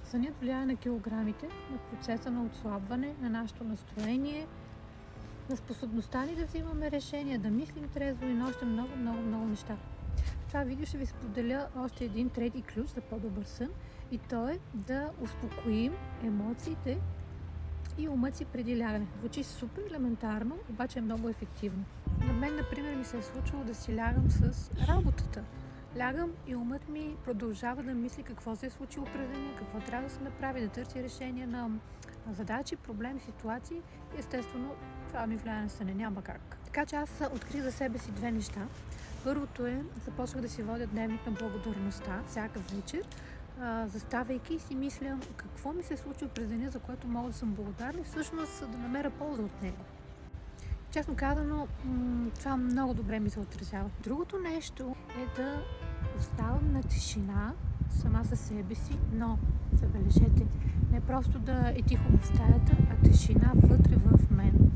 Сънят влияе на килограмите, на процеса на отслабване, на нашето настроение, на способността ни да взимаме решения, да мислим трезво и на още много неща. В това видео ще ви споделя още един трети ключ за по-добър сън и то е да успокоим емоциите и умът си преди лягане. Звучи супер елементарно, обаче е много ефективно. На мен, например, ми се е случило да си лягам с работата. Лягам и умът ми продължава да мисли какво се е случило през деня, какво трябва да се направи, да търси решение на задачи, проблеми, ситуации. И естествено, това ми влияе на съня, няма как. Така че аз открих за себе си две неща. Първото е, започнах да си водя дневник на благодарността всяка вечер, заставайки и си мисля какво ми се е случило през деня, за което мога да съм благодарна и всъщност да намеря полза от него. Честно казано, това много добре ми се отразява. Другото нещо е да оставам на тишина сама със себе си, но забележете, не просто да е тихо в стаята, а тишина вътре в мен.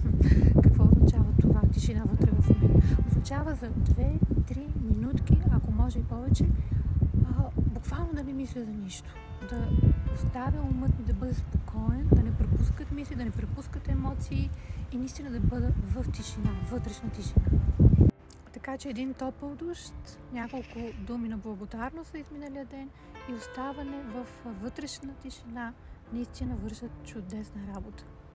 Какво означава това? Тишина вътре в мен. Означава за 2-3 минутки, ако може и повече, буквално да не мисля за нищо. Да оставя умът ми да бъде спокоен, да не препускат мисли, да не препускат емоции и наистина да бъда в тишина, вътрешна тишина. Така че един топъл душ, няколко думи на благодарност за изминалия ден и оставане в вътрешна тишина наистина вършат чудесна работа.